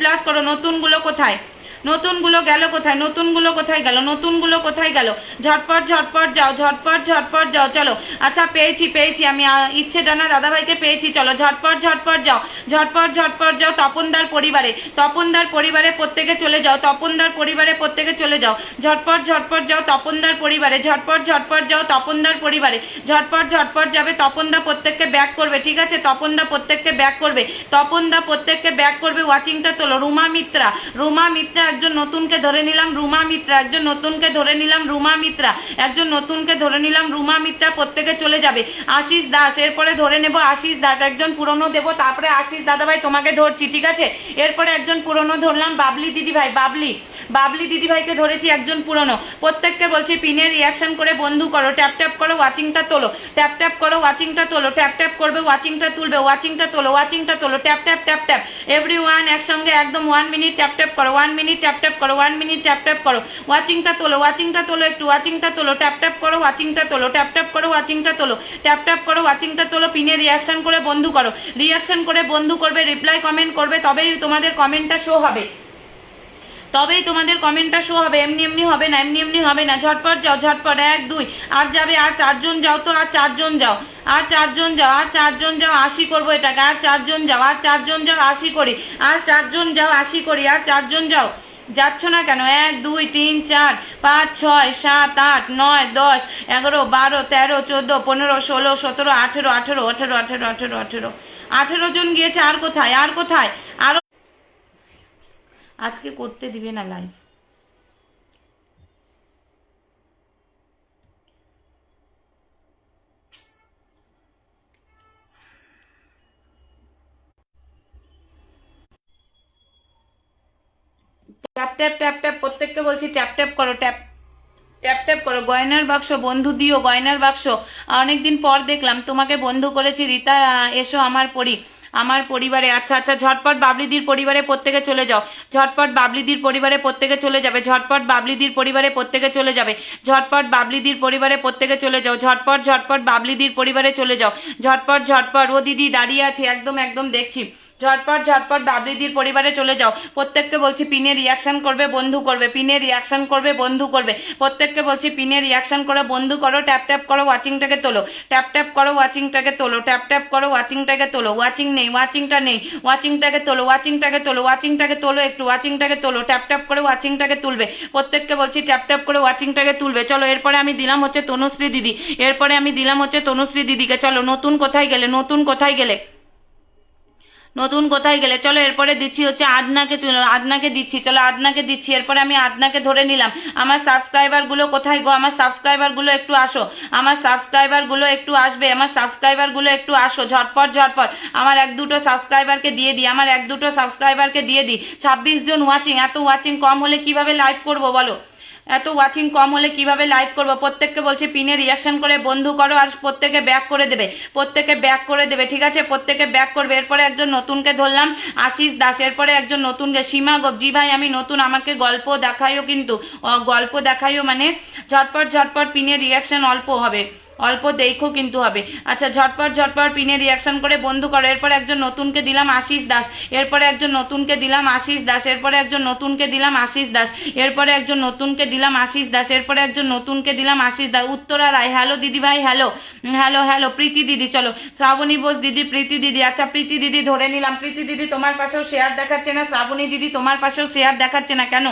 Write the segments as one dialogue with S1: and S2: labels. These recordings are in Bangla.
S1: প্লাস করো। নতুনগুলো কোথায়? নতুনগুলো গেল কোথায়? নতুনগুলো কোথায় গেল? নতুনগুলো কোথায় গেল? ঝটপট ঝটপট যাও, ঝটপট ঝটপট যাও। চলো, আচ্ছা পেয়েছি পেয়েছি আমি, ইচ্ছে ডানা দাদাভাইকে পেয়েছি। চলো ঝটপট ঝটপট যাও, ঝটপট ঝটপট যাও। তপনদার পরিবারে, তপনদার পরিবারে প্রত্যেকে চলে যাও, তপনদার পরিবারে প্রত্যেকে চলে যাও। ঝটপট ঝটপট যাও তপনদার পরিবারে, ঝটপট ঝটপট যাও তপনদার পরিবারে, ঝটপট ঝটপট যাবে। তপনদা প্রত্যেককে ব্যাক করবে, ঠিক আছে? তপনদা প্রত্যেককে ব্যাক করবে, তপনদা প্রত্যেককে ব্যাক করবে। ওয়াচিংটা তোলো। রুমা মিত্রা, রুমা মিত্রা একজন নতুনকে ধরে নিলাম। রুমা মিত্রা একজন নতুনকে ধরে নিলাম। রুমা মিত্রা একজন নতুনকে ধরে নিলাম। রুমা মিত্রা প্রত্যেকে চলে যাবে। আশিস দাস, এরপরে ধরে নেব আশিস দাস, একজন পুরনো দেবো, তারপরে আশিস দাদাভাই তোমাকে ধরছি, ঠিক আছে? এরপরে একজন পুরনো ধরলাম, বাবলি দিদিভাই, বাবলি দিদিভাইকে ধরেছি, একজন পুরনো। প্রত্যেককে বলছি পিনের রিয়াকশন করে বন্ধু করো, ট্যাপ ট্যাপ করো, ওয়াচিংটা তোলো, ট্যাপ ট্যাপ করো, ওয়াচিংটা তোলো, ট্যাপ ট্যাপ করবে, ওয়াচিংটা তুলবে, ওয়াচিংটা তোলো, ওয়াচিংটা তোলো, tap tap tap tap. Everyone একসঙ্গে একদম 1 মিনিট ট্যাপ ট্যাপ করো, 1 মিনিট ট্যাপ ট্যাপ করো, 1 মিনিট ট্যাপ ট্যাপ করো। ওয়াচিংটা তোলো, ওয়াচিংটা তোলো, একটু ওয়াচিংটা তোলো, ট্যাপ ট্যাপ করো, ওয়াচিংটা তোলো, ট্যাপ ট্যাপ করো, ওয়াচিংটা তোলো, ট্যাপ ট্যাপ করো, ওয়াচিংটা তোলো। পিনে রিয়াকশন করে বন্ধু করো, রিয়াকশন করে বন্ধু করবে, রিপ্লাই কমেন্ট করবে, তবেই তোমাদের কমেন্টটা শো হবে, তবেই তোমাদের কমেন্টটা শো হবে। এমনি এমনি হবে না, এমনি এমনি হবে না। ঝটপট যাও, ঝটপট। 1 2 আর যাবে, আর 4 জন যাও তো, আর 4 জন যাও, আর 4 জন যাও, আর 4 জন যাও, 80 করবো এটাকে। আর 4 জন যাও, আর 4 জন যাও, 80 করি, আর 4 জন যাও, 80 করি, আর 4 জন যাও। যাচ্ছ না কেন? 1 2 3 4 5 6 7 8 9 10 11 12 13 14 15 16 17 18 18 18 18 18 18 18 জন গিয়েছে। আর কোথায়? আর কোথায়? আর আজকে করতে দিবে না live. Tap tap tap tap, প্রত্যেককে বলছি ট্যাপ ট্যাপ করো, ট্যাপ ট্যাপ ট্যাপ করো। গয়নার বাক্স বন্ধু দিও, গয়নার বাক্স। অনেকদিন পর দেখলাম তোমাকে বন্ধু করেছি। রীতা এসো আমার পরিবারে। আচ্ছা আচ্ছা, ঝটপট বাবলিদির পরিবারে প্রত্যেকে চলে যাও, ঝটপট বাবলিদির পরিবারে প্রত্যেকে চলে যাবে, ঝটপট বাবলিদির পরিবারে প্রত্যেকে চলে যাবে, ঝটপট বাবলিদির পরিবারে প্রত্যেকে চলে যাও, ঝটপট ঝটপট বাবলিদির পরিবারে চলে যাও, ঝটপট ঝটপট। ও দিদি দাঁড়িয়ে আছে, একদম একদম দেখছি। ঝটপট ঝটপট বাবলিদির পরিবারে চলে যাও। প্রত্যেককে বলছি পিনে রিয়াকশন করবে, বন্ধু করবে, পিনে রিয়াকশন করবে, বন্ধু করবে। প্রত্যেককে বলছি পিনে রিয়াকশন করে বন্ধু করো। ট্যাপ ট্যাপ করো, ওয়াচিংটাকে তোলো, ট্যাপ ট্যাপ করো, ওয়াচিংটাকে তোলো, ট্যাপ ট্যাপ করো, ওয়াচিংটাকে তোলো। ওয়াচিং নেই, ওয়াচিংটা নেই, ওয়াচিংটাকে তোলো, ওয়াচিংটাকে তোলো, ওয়াচিংটাকে তোলো, একটু ওয়াচিংটাকে তোলো, ট্যাপ ট্যাপ করে ওয়াচিংটাকে তুলবে। প্রত্যেককে বলছি ট্যাপ ট্যাপ করে ওয়াচিংটাকে তুলবে। চলো, এরপরে আমি দিলাম হচ্ছে তনুশ্রী দিদি, এরপরে আমি দিলাম হচ্ছে তনুশ্রী দিদিকে। চলো, নতুন কোথায় গেলে? নতুন কোথায় গেলে? নতুন কোথায় গেলে? চলো, এরপরে দিচ্ছি হচ্ছে আদনাকে, আদনাকে দিচ্ছি। চলো, আদনাকে দিচ্ছি। এরপরে আমি আদনাকে ধরে নিলাম। আমার সাবস্ক্রাইবার গুলো কোথায় গো? আমার সাবস্ক্রাইবার গুলো একটু আসো, আমার সাবস্ক্রাইবার গুলো একটু আসবে, আমার সাবস্ক্রাইবার গুলো একটু আসো, ঝটপট ঝটপট। আমার 1 2টো সাবস্ক্রাইবারকে দিয়ে দিই, আমার 1 2টো সাবস্ক্রাইবারকে দিয়ে দিই। 26 জন ওয়াচিং, এত ওয়াচিং কম হলে কিভাবে লাইভ করবো বলো? এত ওয়াচিং কম হলে কিভাবে লাইভ করবো? প্রত্যেককে বলছি পিনে রিয়াকশন করে বন্ধু করো, আর প্রত্যেকে ব্যাক করে দেবে, প্রত্যেকে ব্যাক করে দেবে, ঠিক আছে? প্রত্যেকে ব্যাক করবে। এরপরে একজন নতুনকে ধরলাম, আশিস দাস। এরপরে একজন নতুনকে, সীমা গোপ। জি ভাই আমি নতুন, আমাকে গল্প দেখাইও, কিন্তু গল্প দেখাইও মানে ঝটপট ঝটপট পিনে রিয়াকশন অল্প হবে, অল্প দেখো কিন্তু হবে। আচ্ছা, ঝটপট ঝটপট পিনে রিয়াকশন করে বন্ধু করো। এরপর একজন নতুনকে দিলাম আশিস দাস, এরপরে একজন নতুনকে দিলাম আশিস দাস, এরপরে একজন নতুনকে দিলাম আশিস দাস, এরপরে একজন নতুনকে দিলাম আশিস দাস, এরপরে একজন নতুনকে দিলাম আশিস দাস। উত্তরা রায়, হ্যালো দিদি ভাই, হ্যালো হ্যালো হ্যালো। প্রীতি দিদি, চলো শ্রাবণী বোস দিদি, প্রীতি দিদি। আচ্ছা, প্রীতি দিদি ধরে নিলাম। প্রীতি দিদি তোমার পাশেও শেয়ার দেখাচ্ছে না, শ্রাবণী দিদি তোমার পাশেও শেয়ার দেখাচ্ছে না কেন?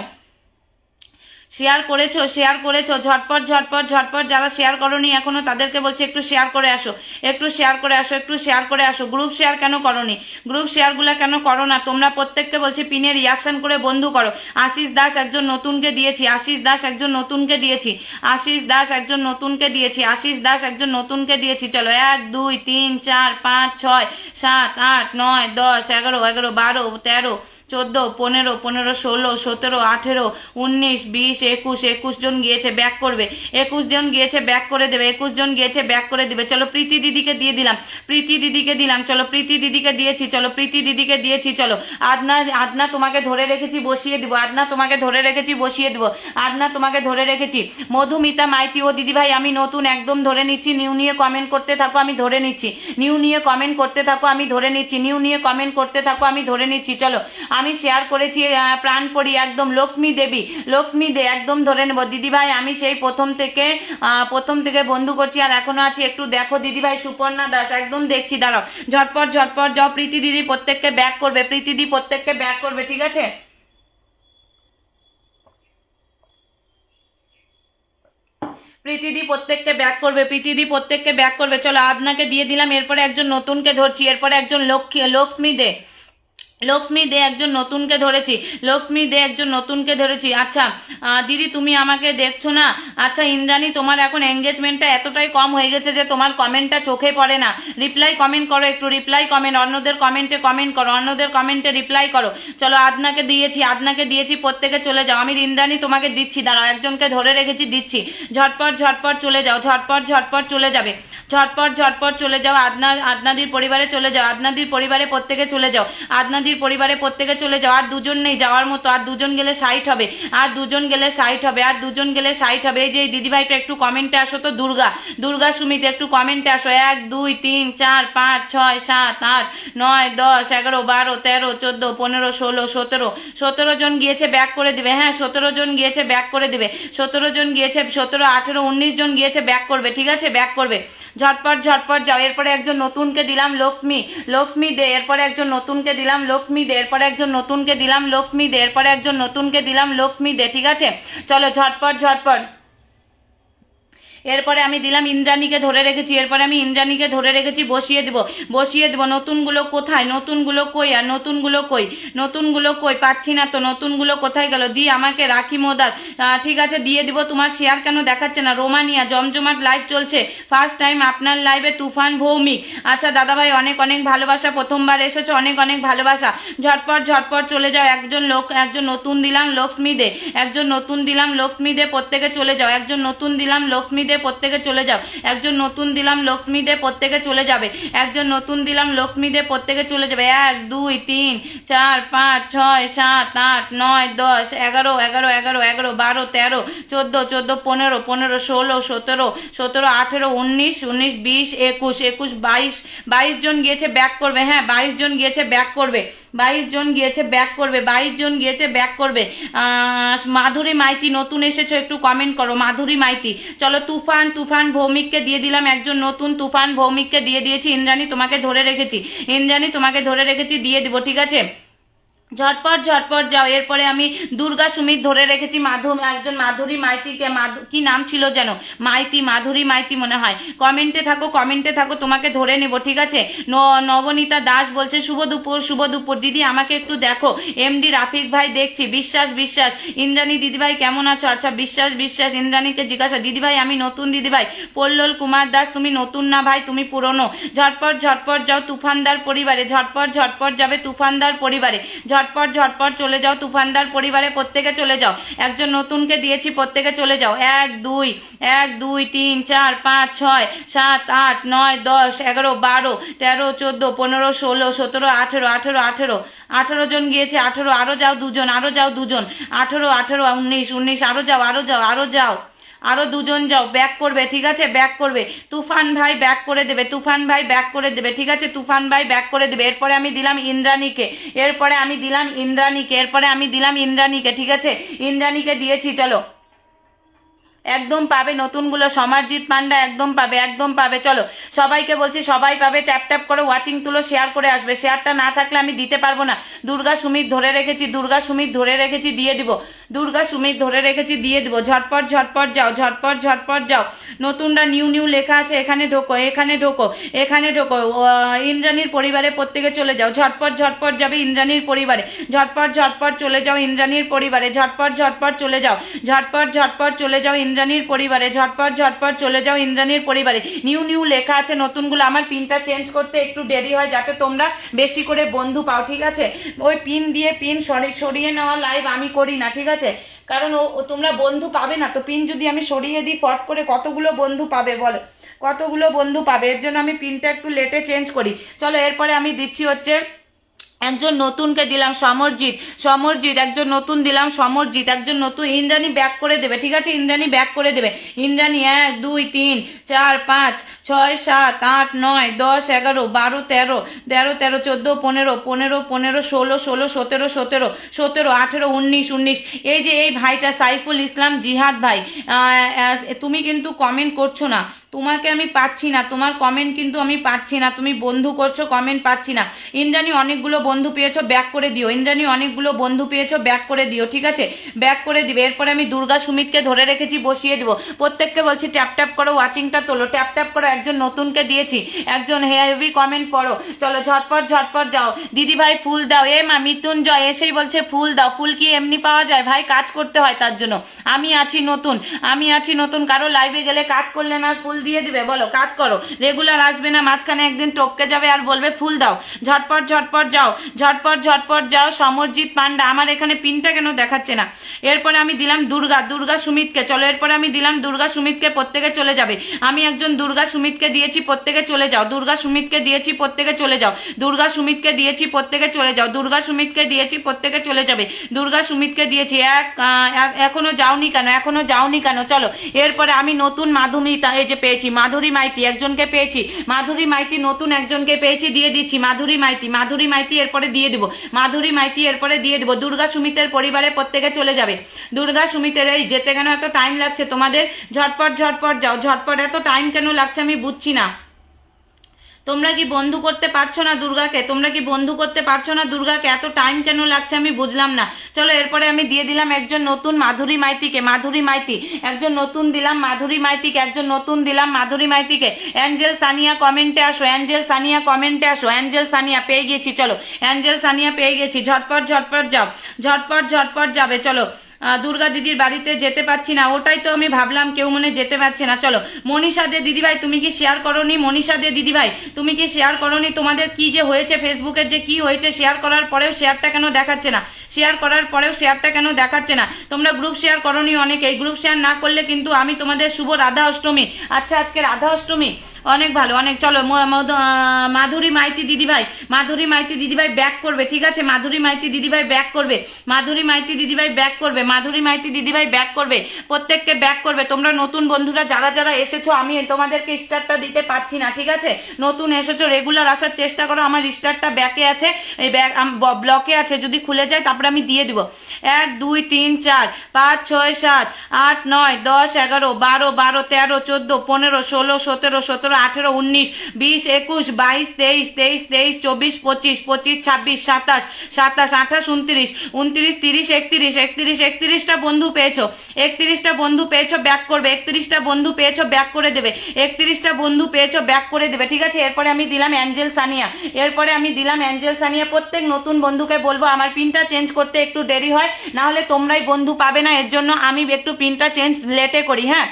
S1: শেয়ার করেছো, শেয়ার করেছো, ঝটপট ঝটপট ঝটপট। যারা শেয়ার করোনি এখনো তাদেরকে বলছি একটু শেয়ার করে আসো, একটু শেয়ার করে আসো, একটু শেয়ার করে আসো। গ্রুপ শেয়ার কেন করোনি? গ্রুপ শেয়ারগুলো কেন করো না তোমরা? প্রত্যেককে বলছি পিনে রিয়াকশন করে বন্ধু করো। আশিস দাস একজন নতুনকে দিয়েছি, আশিস দাস একজন নতুনকে দিয়েছি, আশিস দাস একজন নতুনকে দিয়েছি, আশিস দাস একজন নতুনকে দিয়েছি। চলো, 1 2 3 4 5 6 7 8 9 10 11 11 12 13 14 15 15 16 17 18 19 20 21 জন গিয়েছে, ব্যাক করবে। 21 জন গিয়েছে, ব্যাক করে দেবে। 21 জন গিয়েছে, ব্যাক করে দেবে। চলো প্রীতি দিদিকে দিয়ে দিলাম, প্রীতি দিদিকে দিলাম, চলো প্রীতি দিদিকে দিয়েছি, চলো প্রীতি দিদিকে দিয়েছি। চলো আদনা, আদনা তোমাকে ধরে রেখেছি, বসিয়ে দিব। আদনা তোমাকে ধরে রেখেছি, বসিয়ে দিব। আদনা তোমাকে ধরে রেখেছি। মধুমিতা মাইতি ও দিদিভাই আমি নতুন, একদম ধরে নিচ্ছি। নিউ নিয়ে কমেন্ট করতে থাকো, আমি ধরে নিচ্ছি। নিউ নিয়ে কমেন্ট করতে থাকো, আমি ধরে নিচ্ছি। নিউ নিয়ে কমেন্ট করতে থাকো, আমি ধরে নিচ্ছি। চলো আমি শেয়ার করেছি প্রাণপরি, একদম লক্ষ্মী দেবী, লক্ষ্মী দে, একদম ধরে নেব। দিদিভাই আমি সেই প্রথম থেকে বন্ধু করছি আর এখনো আছি, একটু দেখো দিদিভাই। সুপর্ণা দাস, একদম দেখছি, দাঁড়াও। ঝটপট ঝটপট যাও। প্রীতি দিদি প্রত্যেককে ব্যাক করবে, প্রীতি দিদি প্রত্যেককে ব্যাক করবে, ঠিক আছে? প্রীতিদি প্রত্যেককে ব্যাক করবে, প্রীতিদি প্রত্যেককে ব্যাক করবে। চলো আদনাকে দিয়ে দিলাম, এরপরে একজন নতুনকে ধরছি, এরপরে একজন লক্ষ্মী দে, লক্ষ্মী দে একজন নতুনকে ধরেছি, লক্ষ্মী দে একজন নতুনকে ধরেছি। আচ্ছা দিদি তুমি আমাকে দেখছো না? আচ্ছা ইন্দ্রাণী তোমার এখন এঙ্গেজমেন্টটা এতটাই কম হয়ে গেছে যে তোমার কমেন্টটা চোখে পড়ে না। রিপ্লাই কমেন্ট করো, একটু রিপ্লাই কমেন্ট, অন্যদের কমেন্টে কমেন্ট করো, অন্যদের কমেন্টে রিপ্লাই করো। চলো আদনাকে দিয়েছি, আদনাকে দিয়েছি, প্রত্যেকে চলে যাও। আমি ইন্দ্রাণী তোমাকে দিচ্ছি, দাঁড়াও একজনকে ধরে রেখেছি, দিচ্ছি। ঝটপট ঝটপট চলে যাও, ঝটপট ঝটপট চলে যাবে, ঝটপট ঝটপট চলে যাও। আদনাদির পরিবারে চলে যাও, আদনাদির পরিবারে প্রত্যেকে চলে যাও, আদনাদির পরিবারে প্রত্যেকে চলে যাও। আর দুজন নেই যাওয়ার মতো, আর দুজন গেলে 60 হবে, আর দুজন গেলে 60 হবে, আর দুজন গেলে 60 হবে। এই যে দিদিভাইটা একটু কমেন্টে আসো তো, দুর্গা সুমিত একটু কমেন্টে আসো। 1 2 3 4 5 6 7 8 9 10 11 12 13 14 15 16 17 17 জন গিয়েছে, ব্যাক করে দিবে। হ্যাঁ 17 জন গিয়েছে, ব্যাক করে দিবে। 17 জন গিয়েছে, 17 18 19 জন গিয়েছে, ব্যাক করবে, ঠিক আছে? ব্যাক করবে, ঝটপট ঝটপট যাও। এরপরে একজন নতুনকে দিলাম, লক্ষ্মী দে, এরপরে একজন নতুনকে দিলাম, লক্ষ্মী দে, এরপরে একজন নতুনকে দিলাম, লক্ষ্মী দে, এরপরে একজন নতুনকে দিলাম, লক্ষ্মী দে, ঠিক আছে? চলো ঝটপট ঝটপট। এরপরে আমি দিলাম ইন্দ্রাণীকে ধরে রেখেছি, এরপরে আমি ইন্দ্রাণীকে ধরে রেখেছি, বসিয়ে দেব, বসিয়ে দেব। নতুনগুলো কোথায়? নতুনগুলো কই? আর নতুনগুলো কই? নতুনগুলো কই? পাচ্ছি না তো, নতুনগুলো কোথায় গেল? দি আমাকে রাখি মোদার, ঠিক আছে দিয়ে দিব। তোমার শেয়ার কেন দেখাচ্ছে না? রোমানিয়া জমজমাট লাইভ চলছে, ফার্স্ট টাইম আপনার লাইভে তুফান ভৌমিক। আচ্ছা দাদাভাই অনেক অনেক ভালোবাসা, প্রথমবার এসেছো, অনেক অনেক ভালোবাসা। ঝটপট ঝটপট চলে যাও। একজন নতুন দিলাম, লক্ষ্মী দে, একজন নতুন দিলাম, লক্ষ্মী দে, প্রত্যেকে চলে যাও। একজন নতুন দিলাম, লক্ষ্মী দে, প্রত্যেকে চলে যাও। একজন নতুন দিলাম, লক্ষ্মী দে, প্রত্যেকে চলে যাবে। একজন নতুন দিলাম, লক্ষ্মী দে, প্রত্যেকে চলে যাবে। 1 2 3 4 5 6 7 8 9 10 11 11 11 11 12 13 14 14 15 15 16 17 17 18 19 19 20 21 21 22 22 জন গিয়েছে, ব্যাক করবে। হ্যাঁ 22 জন গিয়েছে, ব্যাক করবে। 22 জন গিয়েছে, ব্যাক করবে। 22 জন গিয়েছে, ব্যাক করবে। মাধুরী মাইতি নতুন এসেছো, একটু কমেন্ট করো মাধুরী মাইতি। চলো তুফান ভৌমিককে দিয়ে দিলাম, একজন নতুন তুফান ভৌমিককে দিয়ে দিয়েছি। ইন্দ্রাণী তোমাকে ধরে রেখেছি, ইন্দ্রাণী তোমাকে ধরে রেখেছি, দিয়ে দিব, ঠিক আছে? ঝটপট ঝটপট যাও। এরপরে আমি দুর্গা সুমিত ধরে রেখেছি, একজন মাধুরী মাইতিকে, কি নাম ছিল যেন, মাধুরী মাইতি মনে হয়। কমেন্টে থাকো, কমেন্টে থাকো, তোমাকে ধরে নেব, ঠিক আছে? নবনীতা দাস বলছে শুভ দুপুর দিদি আমাকে একটু দেখো। এমডি রাফিক ভাই দেখছি, বিশ্বাস। ইন্দ্রাণী দিদিভাই কেমন আছো? আচ্ছা বিশ্বাস ইন্দ্রাণীকে জিজ্ঞাসা। দিদিভাই আমি নতুন দিদিভাই। পল্লল কুমার দাস তুমি নতুন না ভাই, তুমি পুরনো। ঝটপট ঝটপট যাও তুফানদার পরিবারে, ঝটপট ঝটপট যাবে তুফানদার পরিবারে, ঝটপট ঝটপট চলে যাও তুফানদার পরিবারে, প্রত্যেকে চলে যাও। একজন নতুনকে দিয়েছি, প্রত্যেকে চলে যাও। 1 2 3 4 5 6 7 8 9 10 11 12 13 14 15 16 17 18 18 18 18 জন গিয়েছে, 18 আরো যাও দুজন, 18 18 19 19 আরো যাও, আরো দুজন যাও, ব্যাক করবে, ঠিক আছে? ব্যাক করবে। তুফান ভাই ব্যাক করে দেবে, তুফান ভাই ব্যাক করে দেবে, ঠিক আছে? তুফান ভাই ব্যাক করে দেবে। এরপরে আমি দিলাম ইন্দ্রাণীকে, এরপরে আমি দিলাম ইন্দ্রাণীকে, ঠিক আছে? ইন্দ্রাণীকে দিয়েছি। চলো একদম পাবে নতুনগুলো, সমারজিৎ পান্ডা একদম পাবে। চলো সবাইকে বলছি, সবাই পাবে। ট্যাপ ট্যাপ করে ওয়াচিং তুলো, শেয়ার করে আসবে। শেয়ারটা না থাকলে আমি দিতে পারবো না। দুর্গা সুমিত ধরে রেখেছি, দিয়ে দিব, দুর্গা সুমিত ধরে রেখেছি, দিয়ে দিব। ঝটপট ঝটপট যাও। নতুনরা নিউ লেখা আছে, এখানে ঢোকো। ইন্দ্রাণীর পরিবারে প্রত্যেকে চলে যাও। ঝটপট যাবে ইন্দ্রাণীর পরিবারে, ঝটপট চলে যাও ইন্দ্রাণীর পরিবারে, ঝটপট চলে যাও, চলে যাও ইন্দ্রাণীর পরিবারে, ঝটপট ঝটপট চলে যাও ইন্দ্রাণীর পরিবারে। নিউ নিউ লেখা আছে নতুনগুলো, আমার পিনটা চেঞ্জ করতে একটু দেরি হয় যাতে তোমরা বেশি করে বন্ধু পাও, ঠিক আছে? ওই পিন দিয়ে পিন সরিয়ে নেওয়া লাইভ আমি করি না, ঠিক আছে? কারণ তোমরা বন্ধু পাবে না তো, পিন যদি আমি সরিয়ে দিই ফট করে কতগুলো বন্ধু পাবে বলো, কতগুলো বন্ধু পাবে? এর জন্য আমি পিনটা একটু লেটে চেঞ্জ করি। চলো এরপরে আমি দিচ্ছি হচ্ছে একজন নতুনকে দিলাম সমরজিৎ, সমরজিৎ একজন নতুন দিলাম সমরজিৎ, একজন নতুন। ইন্দ্রাণী ব্যাক করে দেবে, ঠিক আছে? ইন্দ্রাণী ব্যাক করে দেবে। ইন্দ্রাণী 1 2 3 4 5 6 7 8 9 10 11 12 13 13 13 14 15 15 15 16 16 17 17 17 18 19 19। এই যে এই ভাইটা সাইফুল ইসলাম জিহাদ ভাই, তুমি কিন্তু কমেন্ট করছো না, তোমাকে আমি পাচ্ছি না, তোমার কমেন্ট কিন্তু আমি পাচ্ছি না, তুমি বন্ধু করছো কমেন্ট পাচ্ছি না। ইন্দ্রাণী অনেকগুলো বন্ধু পেয়েছো, ব্যাক করে দিও। ইন্দ্রাণী অনেকগুলো বন্ধু পেয়েছো, ব্যাক করে দিও, ঠিক আছে? ব্যাক করে দিবে। এরপরে আমি দুর্গা সুমিতকে ধরে রেখেছি, বসিয়ে দিব। প্রত্যেককে বলছি ট্যাপ ট্যাপ করো, ওয়াচিংটা তোলো, ট্যাপ ট্যাপ করো। একজন নতুনকে দিয়েছি, একজন হেভি কমেন্ট পড়ো। চলো ঝটপট ঝটপট যাও। দিদি ভাই ফুল দাও। মা মৃত্যুঞ্জয় এসেই বলছে ফুল দাও। ফুল কি এমনি পাওয়া যায় ভাই? কাজ করতে হয় তার জন্য। আমি আছি নতুন, আমি আছি নতুন। কারো লাইভে গেলে কাজ করলে না ফুল দিয়ে দিবে? বলো, কাজ করো, রেগুলার আসবে না, মাঝখানে একদিন টপকে যাবে আর বলবে ফুল দাও। ঝটপট ঝটপট যাও, ঝটপট ঝটপট যাও। সমরজিৎ পান্ডা, আমার এখানে পিনটা কেন দেখাচ্ছে না? এরপরে আমি দিলাম দুর্গা সুমিতকে। চলো এরপরে আমি দিলাম দুর্গা সুমিতকে, প্রত্যেকে চলে যাবে। আমি একজন দুর্গা সুমিতকে দিয়েছি, প্রত্যেকে চলে যাও। দুর্গা সুমিতকে দিয়েছি, প্রত্যেকে চলে যাও। দুর্গা সুমিতকে দিয়েছি, প্রত্যেকে চলে যাও। দুর্গা সুমিতকে দিয়েছি, প্রত্যেকে চলে যাবে। দুর্গা সুমিতকে দিয়েছি। এখনো যাওনি কেন? এখনো যাওনি কেন? চলো এরপরে আমি নতুন মাধুমিতা এই যে পেয়েছি, মাধুরী মাইতি একজনকে পেয়েছি, মাধুরী মাইতি নতুন একজনকে পেয়েছি, দিয়ে দিচ্ছি মাধুরী মাইতি। মাধুরী মাইতি এরপরে দিয়ে দিব, মাধুরী মাইতি এরপরে দিয়ে দিব। দুর্গা সুমিতের পরিবারে প্রত্যেকে চলে যাবে। দুর্গা সুমিতের এই যেতে কেন এত টাইম লাগছে তোমাদের? ঝটপট ঝটপট যাও, ঝটপট। এত টাইম কেন লাগছে আমি বুঝছি না। তোমরা কি বন্ধু করতে পারছো না দুর্গাকে? তোমরা কি বন্ধু করতে পারছো না দুর্গাকে? এত টাইম কেন লাগছে আমি বুঝলাম না। চলো এরপরে আমি দিয়ে দিলাম একজন নতুন মাধুরী মাইতিকে, মাধুরী মাইতি একজন নতুন দিলাম, মাধুরী মাইতিকে একজন নতুন দিলাম, মাধুরী মাইতিকে। অ্যাঞ্জেল সানিয়া কমেন্টে আসো, অ্যাঞ্জেল সানিয়া কমেন্টে আসো। অ্যাঞ্জেল সানিয়া পেয়ে গেছি, চলো অ্যাঞ্জেল সানিয়া পেয়ে গেছি। ঝটপট ঝটপট যাও, ঝটপট ঝটপট যাবে। চলো দুর্গা দিদির বাড়িতে যেতে পারছি না, ওটাই তো আমি ভাবলাম কেউ মনে যেতে পারছে না। চলো মনীষা দে দিদিভাই, তুমি কি শেয়ার করোনি? মনীষা দে দিদিভাই তুমি কি শেয়ার করোনি? তোমাদের কি যে হয়েছে, ফেসবুকের যে কি হয়েছে, শেয়ার করার পরেও শেয়ারটা কেন দেখাচ্ছে না? শেয়ার করার পরেও শেয়ারটা কেন দেখাচ্ছে না? তোমরা গ্রুপ শেয়ার করোনি অনেকেই। গ্রুপ শেয়ার না করলে কিন্তু আমি তোমাদের শুভ রাধা অষ্টমী। আচ্ছা আজকে রাধা অষ্টমী, অনেক ভালো, অনেক। চলো মাধুরী মাইতি দিদিভাই, মাধুরী মাইতি দিদিভাই ব্যাক করবে, ঠিক আছে? মাধুরী মাইতি দিদিভাই ব্যাক করবে, মাধুরী মাইতি দিদিভাই ব্যাক করবে, মাধুরী মাইতি দিদিভাই ব্যাক করবে। প্রত্যেককে ব্যাক করবে। তোমরা নতুন বন্ধুরা যারা যারা এসেছো, আমি তোমাদেরকে স্টারটা দিতে পারছি না, ঠিক আছে? নতুন এসেছো, রেগুলার আসার চেষ্টা করো। আমার স্টারটা ব্যাকে আছে, এই ব্লকে আছে, যদি খুলে যায় তারপরে আমি দিয়ে দিব। 1 2 3 4 5 6 7 8 9 10 11 12 12 13 14 15 16 17 17 18 19 20 21 22 23 23 23 24 25 25 26 27 27 28 29 29 30 31 31 31টা বন্ধু পেয়েছো, 31টা বন্ধু পেয়েছো, ব্যাক করবে। 31টা বন্ধু পেয়েছো, ব্যাক করে দেবে। 31টা বন্ধু পেয়েছো, ব্যাক করে দেবে, ঠিক আছে? এরপরে আমি দিলাম অ্যাঞ্জেল সানিয়া, এরপরে আমি দিলাম অ্যাঞ্জেল সানিয়া। প্রত্যেক নতুন বন্ধুকে বলবো আমার পিনটা চেঞ্জ করতে একটু দেরি হয়, না হলে তোমরাই বন্ধু পাবে না। এর জন্য আমি একটু পিনটা চেঞ্জ লেটে করি, হ্যাঁ?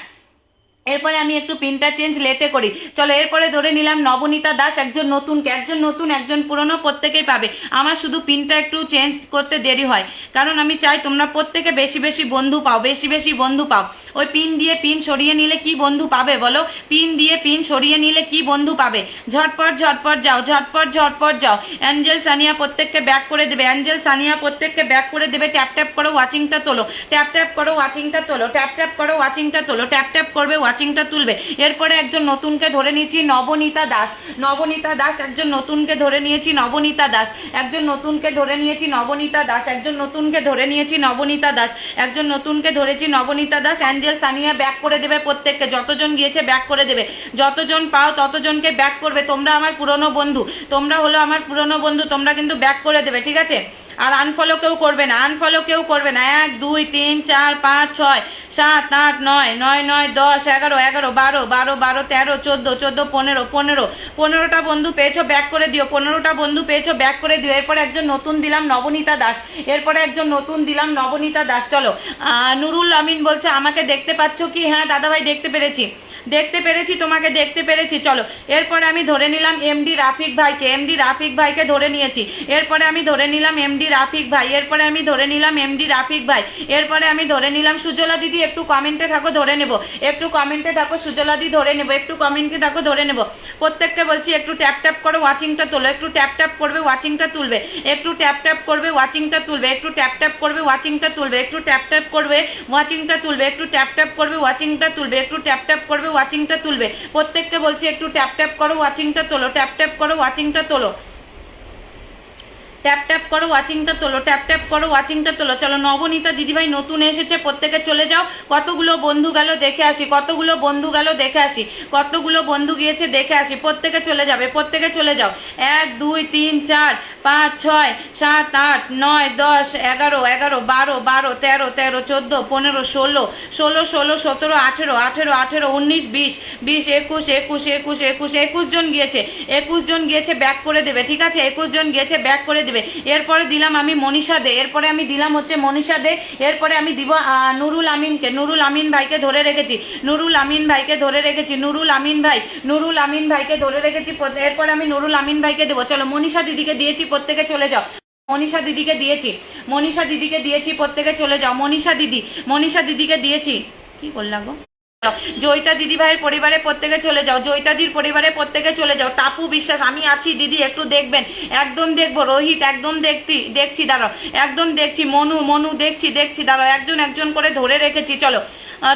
S1: এরপরে আমি একটু পিনটা চেঞ্জ লেটে করি। চলো এরপরে ধরে নিলাম নবনীতা দাস, একজন নতুনকে। একজন নতুন একজন পুরনো প্রত্যেকেই পাবে। আমার শুধু পিনটা একটু চেঞ্জ করতে দেরি হয়, কারণ আমি চাই তোমরা প্রত্যেকে বেশি বেশি বন্ধু পাও, বেশি বেশি বন্ধু পাও। ওই পিন দিয়ে পিন সরিয়ে নিলে কি বন্ধু পাবে বলো? পিন দিয়ে পিন সরিয়ে নিলে কি বন্ধু পাবে? ঝটপট ঝটপট যাও, ঝটপট ঝটপট যাও। অ্যাঞ্জেল সানিয়া প্রত্যেককে ব্যাক করে দেবে, অ্যাঞ্জেল সানিয়া প্রত্যেককে ব্যাক করে দেবে। ট্যাপ ট্যাপ করো, ওয়াচিংটা তোলো, ট্যাপ ট্যাপ করো, ওয়াচিংটা তোলো, ট্যাপ ট্যাপ করো, ওয়াচিংটা তোলো, ট্যাপ ট্যাপ করবে, ওয়াচিংটা তুলবে। এরপরে একজন নতুনকে ধরে নিয়েছি, নবনীতা দাস। নবনীতা দাস একজন নতুনকে ধরে নিয়েছি, নবনীতা দাস একজন নতুনকে ধরে নিয়েছি, নবনীতা দাস একজন নতুনকে ধরে নিয়েছি, নবনীতা দাস একজন নতুনকে ধরেছি, নবনীতা দাস। অ্যাঞ্জেল সানিয়া ব্যাক করে দেবে প্রত্যেককে, যতজন গিয়েছে ব্যাক করে দেবে। যতজন পাও ততজনকে ব্যাক করবে। তোমরা আমার পুরনো বন্ধু, তোমরা হলো আমার পুরনো বন্ধু, তোমরা কিন্তু ব্যাক করে দেবে, ঠিক আছে? আর আনফলো কেউ করবে না, আনফলো কেউ করবে না। 1 2 3 4 5 6 7 8 9 9 9 10 11 11 12 12 12 13 14 14 15 15 15টা বন্ধু পেয়েছো, ব্যাক করে দিও। 15টা বন্ধু পেয়েছো, ব্যাক করে দিও। এরপরে একজন নতুন দিলাম নবনীতা দাস, এরপরে একজন নতুন দিলাম নবনীতা দাস। চলো নুরুল আমিন বলছে আমাকে দেখতে পাচ্ছ কি? হ্যাঁ দাদাভাই দেখতে পেরেছি, দেখতে পেরেছি, তোমাকে দেখতে পেরেছি। চলো এরপরে আমি ধরে নিলাম এমডি রাফিক ভাইকে, এমডি রাফিক ভাইকে ধরে নিয়েছি। এরপরে আমি ধরে নিলাম এমডি রাফিক ভাই, এরপরে আমি ধরে নিলাম এমডি রাফিক ভাই, এরপরে আমি ধরে নিলাম সুজলা দিদি। একটু কমেন্টে থাকো, ধরে নেব। একটু কমেন্টে থাকো, সুজলা দি ধরে নেব। একটু কমেন্টে থাকো, ধরে নেব। প্রত্যেককে বলছি একটু ট্যাপ ট্যাপ করো, ওয়াচিংটা তোলো। একটু ট্যাপ ট্যাপ করবে, ওয়াচিংটা তুলবে। একটু ট্যাপ ট্যাপ করবে, ওয়াচিংটা তুলবে। একটু ট্যাপ ট্যাপ করবে, ওয়াচিংটা তুলবে। একটু ট্যাপ ট্যাপ করবে, ওয়াচিংটা তুলবে। একটু ট্যাপ ট্যাপ করবে, ওয়াচিংটা তুলবে। একটু ট্যাপ ট্যাপ করবে, ওয়াচিংটা তুলবে। প্রত্যেককে বলছি একটু ট্যাপ ট্যাপ করো, ওয়াচিংটা তোলো। ট্যাপ ট্যাপ করো, ওয়াচিংটা তোলো। ট্যাপ ট্যাপ করো, ওয়াচিংটা তোলো। ট্যাপ ট্যাপ করো, ওয়াচিংটা তোলো। চলো নবনীতা দিদিভাই নতুন এসেছে, প্রত্যেকে চলে যাও। কতগুলো বন্ধু গেল দেখে আসি, কতগুলো বন্ধু গেল দেখে আসি, কতগুলো বন্ধু গিয়েছে দেখে আসি। প্রত্যেকে চলে যাবে, প্রত্যেকে চলে যাও। 1 2 3 4 5 6 7 8 9 10 11 11 12 12 13 13 14 15 16 16 16 17 18 18 18 19 20 20 21 21 21 21 21 জন গিয়েছে, 21 জন গিয়েছে, ব্যাক করে দেবে। ঠিক আছে, 21 জন গিয়েছে, ব্যাক করে দেবে। এরপরে দিলাম আমি মনীষা দে, এরপরে আমি দিলাম হচ্ছে মনীষা দে। এরপরে আমি দিব নুরুল আমিনকে, নুরুল আমিন ভাইকে ধরে রেখেছি, নুরুল আমিন ভাইকে ধরে রেখেছি, নুরুল আমিন ভাই, নুরুল আমিন ভাইকে ধরে রেখেছি। এরপরে আমি নুরুল আমিন ভাইকে দেবো। চলো মনীষা দিদিকে দিয়েছি, প্রত্যেকে চলে যাও। মনীষা দিদিকে দিয়েছি, মনীষা দিদিকে দিয়েছি, প্রত্যেকে চলে যাও। মনীষা দিদি, মনীষা দিদিকে দিয়েছি। কি করলাম গো? জয়িতা দিদি ভাইয়ের পরিবারে প্রত্যেকে চলে যাও, জয়িতাদির পরিবারে প্রত্যেকে চলে যাও। তাপু বিশ্বাস আমি আছি দিদি, একটু দেখবেন। একদম দেখবো। রোহিত একদম দেখছি দাঁড়াও, একদম দেখছি। মনু মনু দেখছি দাঁড়াও। একজন একজন করে ধরে রেখেছি। চলো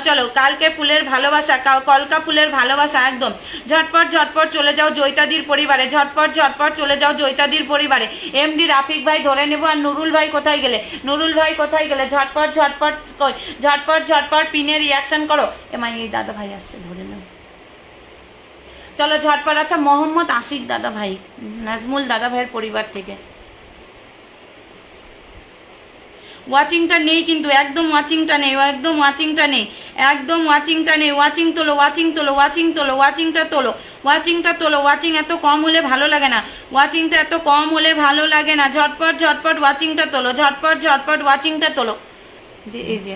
S1: চলো কালকে ফুলের ভালোবাসা, কলকা ফুলের ভালোবাসা, একদম ঝটপট ঝটপট চলে যাও জয়িতাদির পরিবারে, ঝটপট ঝটপট চলে যাও জয়িতাদির পরিবারে। এমডি রাফিক ভাই ধরে নেবো। আর নুরুল ভাই কোথায় গেলে? নুরুল ভাই কোথায় গেলে? ঝটপট ঝটপট ঝটপট ঝটপট পিনে রিয়াকশন করো। এমাই এই দাদা ভাই আসছে, ধরে নাও। চলো ঝটপট। আচ্ছা মোহাম্মদ আশিক দাদা ভাই, নাজমুল দাদা ভাইয়ের পরিবার থেকে। ওয়াচিংটা নেই কিন্তু, একদম ওয়াচিংটা নেই, একদম ওয়াচিংটা নেই, একদম ওয়াচিংটা নেই। ওয়াচিং তোলো, ওয়াচিং তোলো, ওয়াচিং তোলো, ওয়াচিংটা তোলো, ওয়াচিংটা তোলো। ওয়াচিং এত কম হলে ভালো লাগে না, ওয়াচিংটা এত কম হলে ভালো লাগে না। ঝটপট ঝটপট ওয়াচিংটা তোলো, ঝটপট ঝটপট ওয়াচিংটা তোলো। এই যে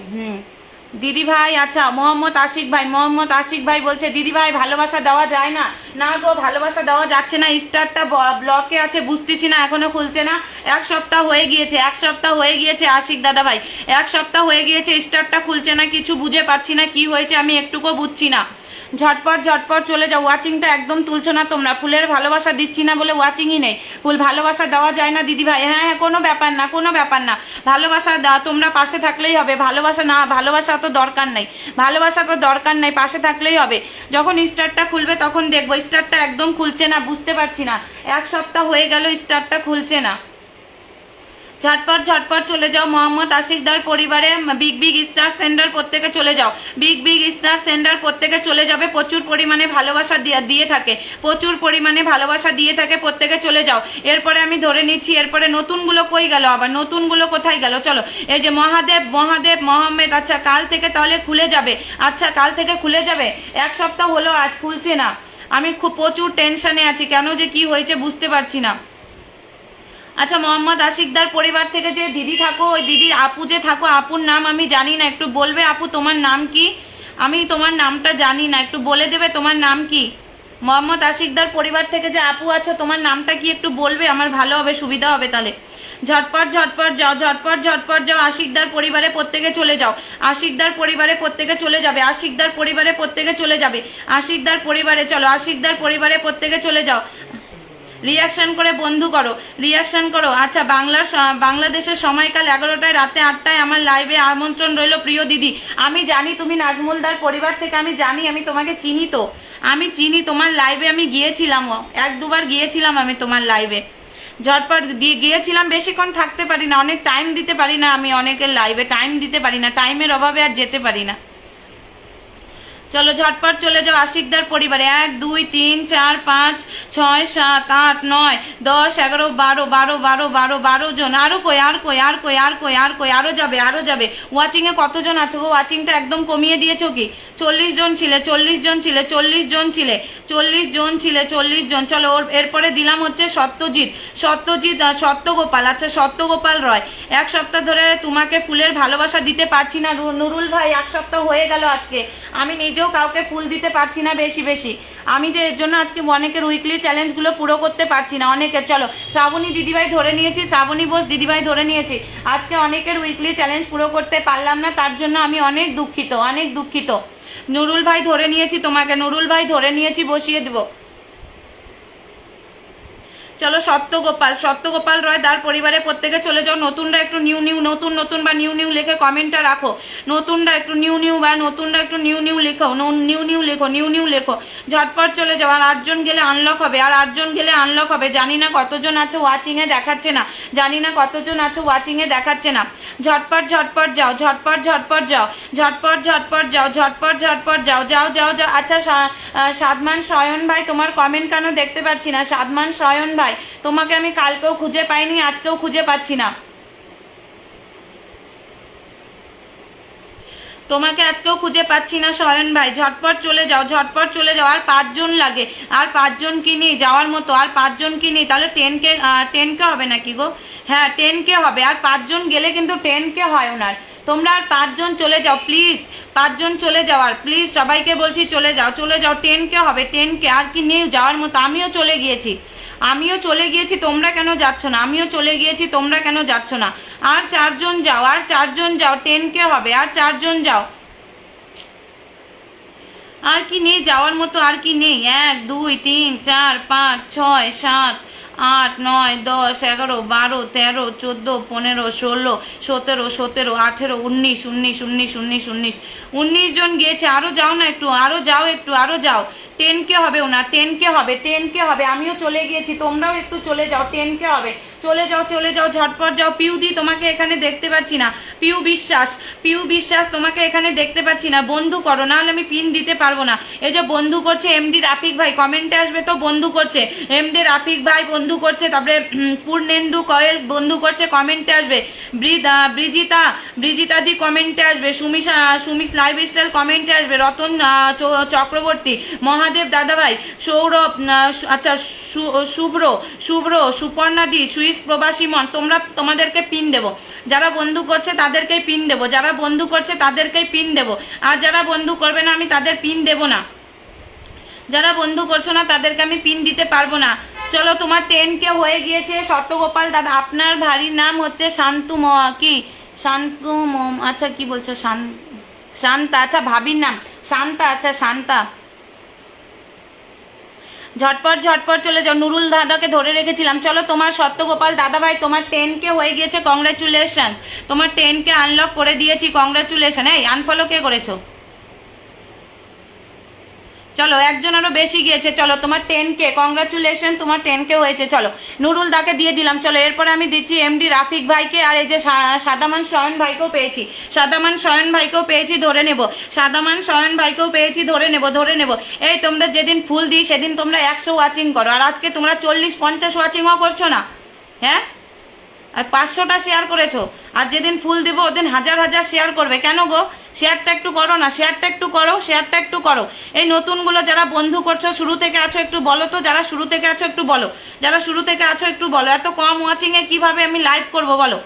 S1: দিদি ভাই, আচ্ছা মোহাম্মদ আশিক ভাই, মোহাম্মদ আশিক ভাই বলছে দিদি ভাই ভালোবাসা দেওয়া যায় না। না গো, ভালোবাসা দেওয়া যাচ্ছে না। স্টারটা ব্লকে আছে, বুঝতেছি না, এখনো খুলছে না। 1 সপ্তাহ হয়ে গিয়েছে, 1 সপ্তাহ হয়ে গিয়েছে আশিক দাদা ভাই, 1 সপ্তাহ হয়ে গিয়েছে, স্টারটা খুলছে না। কিছু বুঝে পাচ্ছি না কি হয়েছে, আমি একটুকু বুঝছি না। ঝটপট ঝটপট চলে যাও। ওয়াচিংটা একদম তুলছো না তোমরা। ফুলের ভালোবাসা দিচ্ছি না বলে ওয়াচিংই নেই। ফুল ভালোবাসা দেওয়া যায় না দিদি ভাই। হ্যাঁ হ্যাঁ, কোনো ব্যাপার না, কোনো ব্যাপার না। ভালোবাসা তোমরা পাশে থাকলেই হবে। ভালোবাসা না, ভালোবাসা তো দরকার নাই, ভালোবাসা তো দরকার নাই, পাশে থাকলেই হবে। যখন স্টারটা খুলবে তখন দেখবো। স্টারটা একদম খুলছে না, বুঝতে পারছি না। 1 সপ্তাহ হয়ে গেল, স্টারটা খুলছে না। ঝটপট ঝটপট চলে যাও মোহাম্মদ আশিকদার পরিবারে। বিগ বিগ স্টার সেন্ডার প্রত্যেকে চলে যাও, বিগ বিগ স্টার সেন্ডার প্রত্যেকে চলে যাবে। প্রচুর পরিমাণে ভালোবাসা দিয়ে থাকে, প্রচুর পরিমাণে ভালোবাসা দিয়ে থাকে, প্রত্যেকে চলে যাও। এরপরে আমি ধরে নিচ্ছি, এরপরে নতুনগুলো কই গেল, আবার নতুনগুলো কোথায় গেল? চলো এই যে মহাদেব, মহাদেব মোহাম্মদ। আচ্ছা কাল থেকে তাহলে খুলে যাবে। আচ্ছা কাল থেকে খুলে যাবে। 1 সপ্তাহ হলো, আজ খুলছে না। আমি খুব প্রচুর টেনশনে আছি, কেন যে কি হয়েছে বুঝতে পারছি না। আচ্ছা মোহাম্মদ আশিকদার পরিবার থেকে যে দিদি থাকো, ওই দিদি আপু যে থাকো, আপুর নাম আমি জানি না, একটু বলবে আপু তোমার নাম কি? আমি তোমার নামটা জানি না, একটু বলে দেবে তোমার নাম কি? মোহাম্মদ আশিকদার পরিবার থেকে যে আপু আছো, তোমার নামটা কি একটু বলবে, আমার ভালো হবে, সুবিধা হবে তাহলে। ঝটপট ঝটপট যাও, ঝটপট ঝটপট যাও। আশিকদার পরিবারে প্রত্যেকে চলে যাও, আশিকদার পরিবারে প্রত্যেকে চলে যাবে, আশিকদার পরিবারে প্রত্যেকে চলে যাবে, আশিকদার পরিবারে। চলো আশিকদার পরিবারে প্রত্যেকে চলে যাও। রিয়াকশন করে বন্ধু করো, রিয়াকশন করো। আচ্ছা বাংলাদেশের সময়কাল 11টায়, রাতে 8টায় আমার লাইভে আমন্ত্রণ রইল প্রিয় দিদি। আমি জানি তুমি নাজমুলদার পরিবার থেকে, আমি জানি, আমি তোমাকে চিনি, তো আমি চিনি। তোমার লাইভে আমি গিয়েছিলাম, 1-2 বার গিয়েছিলাম আমি তোমার লাইভে। ঝটপট গিয়েছিলাম, বেশিক্ষণ থাকতে পারি না, অনেক টাইম দিতে পারি না, আমি অনেকের লাইভে টাইম দিতে পারি না, টাইমের অভাবে আর যেতে পারি না। চলো ঝটপট চলে যাও আশিকদার পরিবারে। 1 2 3 4 5 6 7 8 9 10 11 12 12 12 12 12 জন। আরো কই আর কই আর কই আর কই আর কই, আরো যাবে আরো যাবে। ওয়াচিং এ কতজন আছো গো? ওয়াচিংটা একদম কমিয়ে দিয়েছো কি? 40 জন ছিলে 40 জন ছিলে 40 জন ছিলে 40 জন ছিলে 40 জন। চলো এরপরে দিলাম হচ্ছে সত্যজিৎ সত্যজিৎ সত্যগোপাল। আচ্ছা সত্যগোপাল রয়, 1 সপ্তাহ ধরে তোমাকে ফুলের ভালোবাসা দিতে পারছি না নুরুল ভাই। 1 সপ্তাহ হয়ে গেল আজকে, আমি নিজেও কাউকে ফুল দিতে পারছি না বেশি বেশি। আমি যে এর জন্য আজকে অনেকের উইকলি চ্যালেঞ্জগুলো পুরো করতে পারছি না অনেকের। চলো শ্রাবণী দিদিভাই ধরে নিয়েছি, শ্রাবণী বোস দিদিভাই ধরে নিয়েছি। আজকে অনেকের উইকলি চ্যালেঞ্জ পুরো করতে পারলাম না, তার জন্য আমি অনেক দুঃখিত অনেক দুঃখিত। নুরুল ভাই ধরে নিয়েছি তোমাকে, নুরুল ভাই ধরে নিয়েছি, বসিয়ে দেবো। চলো সত্যগোপাল সত্যগোপাল রয় তার পরিবারে প্রত্যেকে চলে যাও। নতুনরা একটু নিউ নিউ নতুন নতুন বা নিউ নিউ লিখে কমেন্টটা রাখো। নতুনরা একটু নিউ নিউ বা নতুনরা একটু নিউ নিউ লিখো, নিউ নিউ লেখো নিউ নিউ লেখো। ঝটপট চলে যাও। আর 8 জন গেলে আনলক হবে, আর 8 জন গেলে আনলক হবে। জানি না কতজন আছো ওয়াচিং এ, দেখাচ্ছে না। জানি না কতজন আছো ওয়াচিং এ, দেখাচ্ছে না। ঝটপট ঝটপট যাও ঝটপট ঝটপট যাও ঝটপট ঝটপট যাও ঝটপট ঝটপট যাও যাও যাও যাও। আচ্ছা সাদমান সয়ন ভাই তোমার কমেন্ট কেন দেখতে পাচ্ছি না? সাদমান সয়ন ভাই তোমাকে আমি কালকেও খুঁজে পাইনি, আজকেও খুঁজে পাচ্ছি না তোমাকে, আজকেও খুঁজে পাচ্ছি না সয়ন ভাই। ঝটপট চলে যাও ঝটপট চলে যাও। আর 5 জন লাগে, আর 5 জন কি নেই যাওয়ার মতো? আর 5 জন কি নেই? তাহলে 10K হবে নাকি গো? হ্যাঁ 10K হবে। আর 5 জন গেলে কিন্তু 10K হয় ওনার। তোমরা আর 5 জন চলে যাও প্লিজ, 5 জন চলে যাও। আর প্লিজ সবাইকে বলছি চলে যাও চলে যাও। 10K হবে 10K। আর কি নেই যাওয়ার মতো? আমিও চলে গিয়েছি, আমিও চলে গিয়েছি, তোমরা কেন যাচ্ছ না? আমিও চলে গিয়েছি, তোমরা কেন যাচ্ছ না? আর 4 জন যাও, আর 4 জন যাও। 10K হবে, আর 4 জন যাও। আর কি নেই যাওয়ার মতো? আর কি নেই? 1 2 3 4 5 6 7 8 9 10 11 12 13 14 15 16 17 17 18 19 19 19 19 19 19 জন গিয়েছে। আরো যাও না একটু, আরো যাও একটু, আরো যাও। 10K হবে ওনার, 10K হবে 10K হবে। আমিও চলে গিয়েছি, তোমরাও একটু চলে যাও, 10K হবে। চলে যাও চলে যাও ঝটপট যাও। পিউদি তোমাকে এখানে দেখতে পাচ্ছি না। পিউ বিশ্বাস তোমাকে এখানে দেখতে পাচ্ছি না। বন্ধু করো, নাহলে আমি পিন দিতে পারবো না। এই যে বন্ধু করছে এমডি রাফিক ভাই, কমেন্টে আসবে তো। বন্ধু করছে এমডি রাফিক ভাই, বন্ধু করছে। তারপরে পূর্ণেন্দু কয়েল বন্ধু করছে, কমেন্টে আসবে। ব্রিজিতা দি কমেন্টে আসবে। সুমিস লাইফ স্টাইল কমেন্টে আসবে। রতন চক্রবর্তী, মহাদেব দাদাভাই, সৌরভ, আচ্ছা শুভ্র, সুপর্ণা দি, সুইস প্রবাসী মন। তোমাদেরকে পিন দেবো। যারা বন্ধু করছে তাদেরকেই পিন দেবো, যারা বন্ধু করছে তাদেরকেই পিন দেবো। আর যারা বন্ধু করবে না আমি তাদের পিন দেবো না। যারা বন্ধু করছো না তাদেরকে আমি পিন দিতে পারবো না। চলো তোমার 10K হয়ে গিয়েছে সত্যগোপাল দাদা। আপনার ভারীর নাম হচ্ছে শান্তু আচ্ছা কি বলছো? শান্তা, আচ্ছা ভাবির নাম শান্তা, আচ্ছা শান্তা। ঝটপট ঝটপট চলে যাও। নুরুল দাদাকে ধরে রেখেছিলাম। চলো তোমার সত্যগোপাল দাদা ভাই তোমার 10K হয়ে গিয়েছে, কংগ্রেচুলেশন। তোমার 10K আনলক করে দিয়েছি, কংগ্রেচুলেশন। এই আনফলো কে করেছো? চলো একজন আরো বেশি গিয়েছে। চলো তোমার 10K, কংগ্রাচুলেশন, তোমার 10K হয়েছে। চলো নুরুল দাকে দিয়ে দিলাম। চলো এরপরে আমি দিচ্ছি এমডি রাফিক ভাইকে। আর এই যে সাদামান সয়ন ভাইকেও পেয়েছি, সাদামান সয়ন ভাইকেও পেয়েছি, ধরে নেব। সাদামান সয়ন ভাইকেও পেয়েছি, ধরে নেব ধরে নেব। এই তোমরা যেদিন ফুল দিই সেদিন তোমরা 100 ওয়াচিং করো, আর আজকে তোমরা 40-50 ওয়াচিংও করছো না। হ্যাঁ, আর 500টা শেয়ার করেছো, আর যেদিন ফুল দিব ওদিন হাজার হাজার শেয়ার করবে। কেন গো? শেয়ারটা একটু করো না, শেয়ারটা একটু করো, শেয়ারটা একটু করো। এই নতুনগুলো যারা বন্ধু করছো, শুরু থেকে আছো একটু বলো তো। যারা শুরু থেকে আছো একটু বলো, যারা শুরু থেকে আছো একটু বলো। এত কম ওয়াচিং এ কিভাবে আমি লাইভ করবো বলো?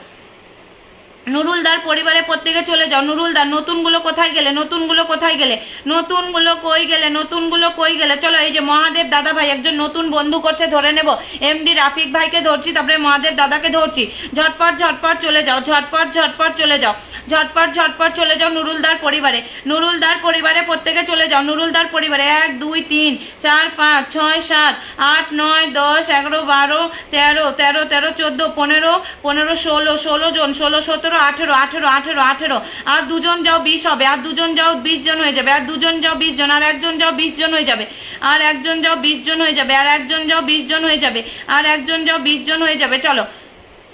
S1: নুরুলদার পরিবারে প্রত্যেকে চলে যাও। নুরুলদার নতুনগুলো কোথায় গেলে? নতুনগুলো কোথায় গেলে? নতুনগুলো কই গেলে? নতুনগুলো কই গেলে? চলো এই যে মহাদেব দাদা ভাই একজন নতুন বন্ধু করছে, ধরে নেব। এমডি রাফিক ভাইকে ধরছি, তারপরে মহাদেব দাদাকে ধরছি। ঝটপট ঝটপট চলে যাও, ঝটপট ঝটপট চলে যাও, ঝটপট ঝটপট চলে যাও। নুরুলদার পরিবারে, নুরুলদার পরিবারে প্রত্যেকে চলে যাও। নুরুলদার পরিবারে 1 2 3 4 5 6 7 8 9 10 11 12 13 13 13 14 15 15 16 জন, 16 17 18 18 18 18। আর 2 জন যাও 20 হবে, আর 2 জন যাও 20 জন হয়ে যাবে, আর 2 জন যাও 20 জন, আর 1 জন যাও 20 জন হয়ে যাবে, আর 1 জন যাও 20 জন হয়ে যাবে, আর 1 জন যাও 20 জন হয়ে যাবে, আর 1 জন যাও 20 জন হয়ে যাবে। চলো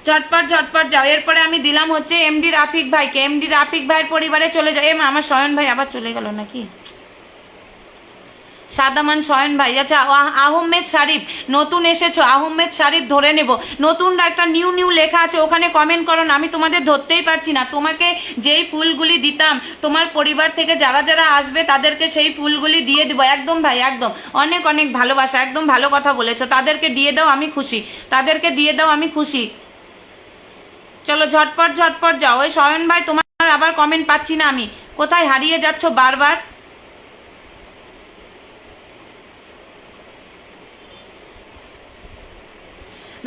S1: ঝটপট ঝটপট যাও। এরপরে আমি দিলাম হচ্ছে এমডি রাফিক ভাইকে। এমডি রাফিক ভাইয়ের পরিবারে চলে যাও। আমার সয়ন ভাই আবার চলে গেল নাকি? সাদামান শয়ন ভাই, আচ্ছা আহমেদ শারিফ নতুন এসেছো, আহমেদ শারিফ ধরে নেব। নতুন একটা নিউ নিউ লেখা আছে, ওখানে কমেন্ট করো না, আমি তোমাদের ধরতেই পারছি না। তোমাকে যেই ফুলগুলি দিতাম তোমার পরিবার থেকে যারা যারা আসবে তাদেরকে সেই ফুলগুলি দিয়ে দেবো। একদম ভাই একদম, অনেক অনেক ভালোবাসা, একদম ভালো কথা বলেছো। তাদেরকে দিয়ে দাও, আমি খুশি, তাদেরকে দিয়ে দাও, আমি খুশি। চলো ঝটপট ঝটপট যাও। ওই শয়ন ভাই তোমার আবার কমেন্ট পাচ্ছি না আমি, কোথায় হারিয়ে যাচ্ছ বারবার।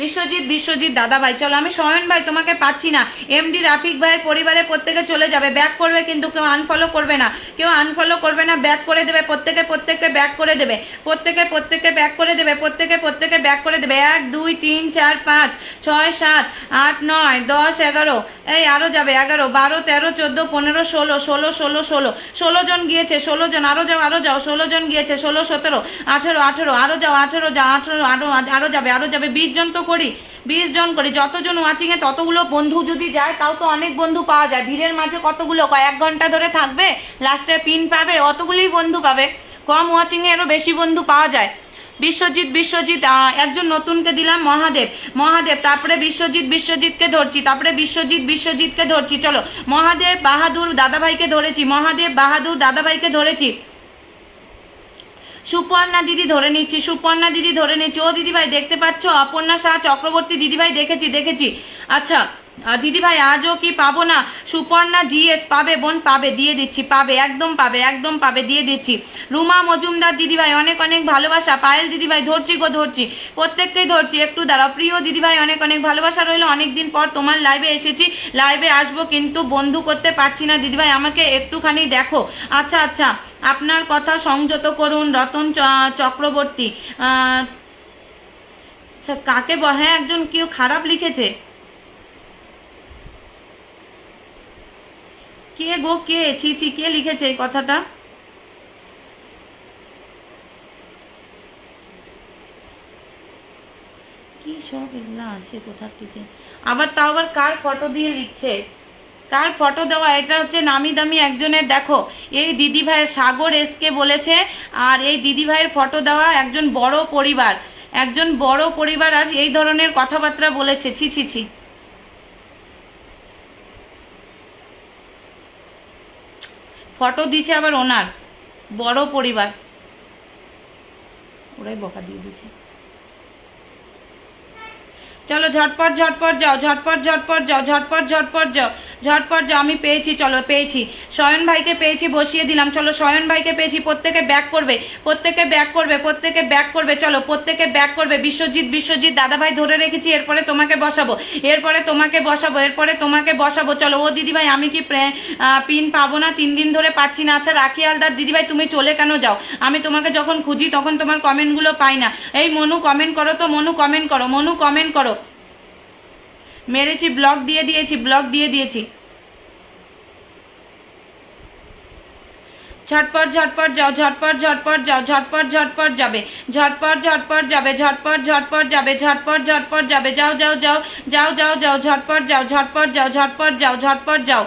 S1: বিশ্বজিৎ বিশ্বজিৎ দাদা ভাই, চলো। আমি শয়ন ভাই তোমাকে পাচ্ছি না। এমডি রাফিক ভাইয়ের পরিবারে প্রত্যেকে চলে যাবে, ব্যাক করবে, কিন্তু কেউ আনফলো করবে না, কেউ আনফলো করবে না, ব্যাক করে দেবে প্রত্যেকে, প্রত্যেককে ব্যাক করে দেবে, প্রত্যেকে প্রত্যেককে ব্যাক করে দেবে, প্রত্যেকে প্রত্যেকে ব্যাক করে দেবে। 1 2 3 4 5 6 7 8 9 10 11, এই আরো যাবে 11 12 13 14 15 16 16 16 16 16 জন গিয়েছে, 16 জন, আরো যাও আরো যাও, 16 জন গিয়েছে, 16 17 18 18, আরো যাও 18 যাও, 18 আরো যাবে আরো যাবে, 20 জন তো করি, 20 জন করি। যতজন ওয়াচিং এ ততগুলো বন্ধু যদি যায় তাও তো অনেক বন্ধু পাওয়া যায়। ভিড়ের মাঝে কতগুলো, 1 ঘন্টা ধরে থাকবে, লাস্টে পিন পাবে, অতগুলোই বন্ধু পাবে। কম ওয়াচিং এ আরো বেশি বন্ধু পাওয়া যায়। বিশ্বজিৎ বিশ্বজিৎ, একজন নতুনকে দিলাম, মহাদেব মহাদেব, তারপরে বিশ্বজিৎ বিশ্বজিৎকে ধরছি, তারপরে বিশ্বজিৎ বিশ্বজিৎকে ধরছি। চলো মহাদেব বাহাদুর দাদাভাইকে ধরেছি, মহাদেব বাহাদুর দাদাভাইকে ধরেছি। সুপর্ণা দিদি ধরে নিচ্ছি, সুপর্ণা দিদি ধরে নিচ্ছি। ও দিদি ভাই দেখতে পাচ্ছ, অপর্ণা শাহ চক্রবর্তী দিদি ভাই, দেখেছি দেখেছি। আচ্ছা দিদি ভাই আজও কি পাবো না? সুপর্ণা জিএস পাবে বোন, পাবে, দিয়ে দিচ্ছি, পাবে, একদম পাবে, একদম পাবে, দিয়ে দিচ্ছি। রুমা মজুমদার দিদি ভাই অনেক অনেক ভালোবাসা। পায়েল দিদি ভাই ধরছি গো, ধরছি, প্রত্যেককেই ধরছি, একটু দাঁড়াও। প্রিয় দিদি ভাই অনেক অনেক ভালোবাসা রইলো। অনেকদিন পর তোমার লাইভে এসেছি, লাইভে আসবো কিন্তু বন্ধু করতে পারছি না দিদি ভাই, আমাকে একটুখানি দেখো। আচ্ছা আচ্ছা, আপনার কথা সংযত করুন। রতন চক্রবর্তী, আচ্ছা কাকে হ্যাঁ একজন কেউ খারাপ লিখেছে, কে গো কে, ছি ছি, কে লিখেছে এই কথাটা? কি সব এগুলা আসে কোথার থেকে আবার, তাও আবার কার ফটো দিয়ে লিখছে, কার ফটো দেওয়া? এটা হচ্ছে নামি দামি একজনের, দেখো এই দিদি ভাইয়ের, সাগর এসকে বলেছে, আর এই দিদি ভাইয়ের ফটো দেওয়া একজন বড় পরিবার, একজন বড় পরিবার, আর এই ধরনের কথাবার্তা বলেছে, ছি ছি ছি। ফটো দিচ্ছে আবার ওনার বড় পরিবার, ওরাই বকা দিয়ে দিচ্ছে। চলো ঝটপট ঝটপট যাও, ঝটপট ঝটপট যাও, ঝটপট ঝটপট যাও, ঝটপট যাও। আমি পেয়েছি, চলো পেয়েছি, শয়ন ভাইকে পেয়েছি, বসিয়ে দিলাম। চলো শয়ন ভাইকে পেয়েছি, প্রত্যেকে ব্যাক করবে, প্রত্যেকে ব্যাক করবে, প্রত্যেকে ব্যাক করবে, চলো প্রত্যেকে ব্যাক করবে। বিশ্বজিৎ বিশ্বজিৎ দাদা ভাই ধরে রেখেছি, এরপরে তোমাকে বসাবো, এরপরে তোমাকে বসাবো, এরপরে তোমাকে বসাবো। চলো ও দিদি ভাই, আমি কি পিন পাবো না? 3 দিন ধরে পাচ্ছি না। আচ্ছা রাখি হালদার দিদি ভাই, তুমি চলে কেন যাও? আমি তোমাকে যখন খুঁজি তখন তোমার কমেন্টগুলো পাই না। এই মনু কমেন্ট করো তো, মনু কমেন্ট করো, মনু কমেন্ট করো। মেরেছি, ব্লক দিয়ে দিয়েছি, ব্লক দিয়ে দিয়েছি। ঝটপট ঝটপট যাও, ঝটপট ঝটপট যাও, ঝটপট ঝটপট যাবে, ঝটপট ঝটপট যাবে, ঝটপট ঝটপট যাবে, ঝটপট ঝটপট যাবে, যাও যাও যাও যাও যাও যাও, ঝটপট যাও, ঝটপট যাও, ঝটপট যাও, ঝটপট যাও।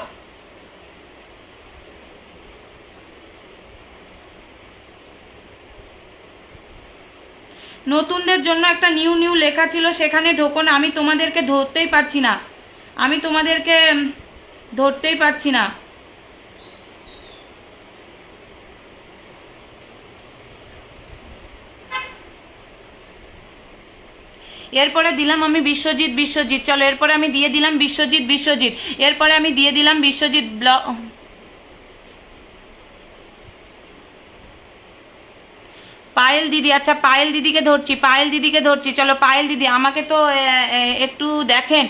S1: নতুনদের জন্য একটা নিউ নিউ লেখা ছিল, সেখানে ঢোকো না, আমি তোমাদেরকে ধরতেই পারছি না, আমি তোমাদেরকে ধরতেই পারছি না। এরপরে দিলাম আমি বিশ্বজিৎ বিশ্বজিৎ, চলো এরপরে আমি দিয়ে দিলাম বিশ্বজিৎ বিশ্বজিৎ, এরপরে আমি দিয়ে দিলাম বিশ্বজিৎ ব্লক। পায়েল দিদি, আচ্ছা পায়েল দিদিকে ধরছি, পায়েল দিদিকে ধরছি। চলো পায়েল দিদি আমাকে তো একটু দেখেন।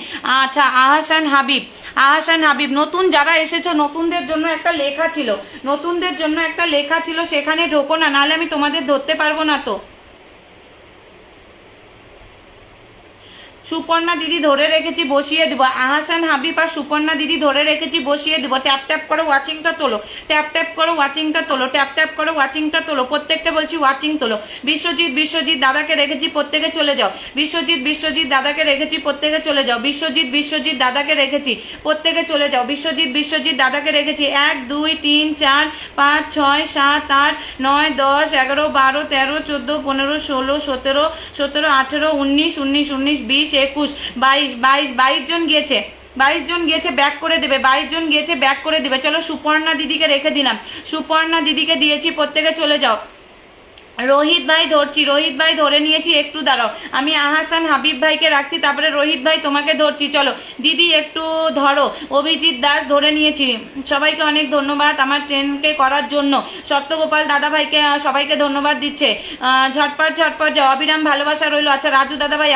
S1: আচ্ছা আহসান হাবিব, আহসান হাবিব, নতুন যারা এসেছো নতুনদের জন্য একটা লেখা ছিল, নতুনদের জন্য একটা লেখা ছিল, সেখানে ঢোকো না, নাহলে আমি তোমাদের ধরতে পারবো না তো। সুপর্ণা দিদি ধরে রেখেছি, বসিয়ে দেবো। আহাসান হাবিব আর সুপর্ণা দিদি ধরে রেখেছি, বসিয়ে দেবো। ট্যাপ ট্যাপ করে ওয়াচিংটা তোলো, ট্যাপ ট্যাপ করে ওয়াচিংটা তোলো, ট্যাপ ট্যাপ করে ওয়াচিংটা তোলো, প্রত্যেককে বলছি ওয়াচিং তোলো। বিশ্বজিৎ বিশ্বজিৎ দাদাকে রেখেছি, প্রত্যেকে চলে যাও। বিশ্বজিৎ বিশ্বজিৎ দাদাকে রেখেছি, প্রত্যেকে চলে যাও। বিশ্বজিৎ বিশ্বজিৎ দাদাকে রেখেছি, প্রত্যেকে চলে যাও। বিশ্বজিৎ বিশ্বজিৎ দাদাকে রেখেছি। 1 2 3 4 5 6 7 8 9 10 11 12 13 14 15 16 17 17 18 19 19 19 20 21 22 22 22 জন গিয়েছে, 22 জন গিয়েছে, ব্যাক করে দেবে। 22 জন গিয়েছে, ব্যাক করে দেবে। চলো সুপর্ণা দিদিকে রেখে দিলাম, সুপর্ণা দিদিকে দিয়েছি, প্রত্যেকে চলে যাও। রোহিত ভাই ধরছি, রোহিত ভাই ধরে নিয়েছি, একটু দাঁড়াও। আমি আহাসান হাবিব ভাইকে রাখছি, তারপরে রোহিত ভাই তোমাকে ধরছি। চলো দিদি একটু ধরো। অভিজিৎ দাস ধরে নিয়েছি। সবাইকে অনেক ধন্যবাদ আমার ট্রেনকে করার জন্য। সত্যগোপাল দাদা ভাইকে সবাইকে ধন্যবাদ দিচ্ছে। ঝটপট ঝটপট যাও। অবিরাম ভালোবাসা রইলো। আচ্ছা রাজু দাদা ভাই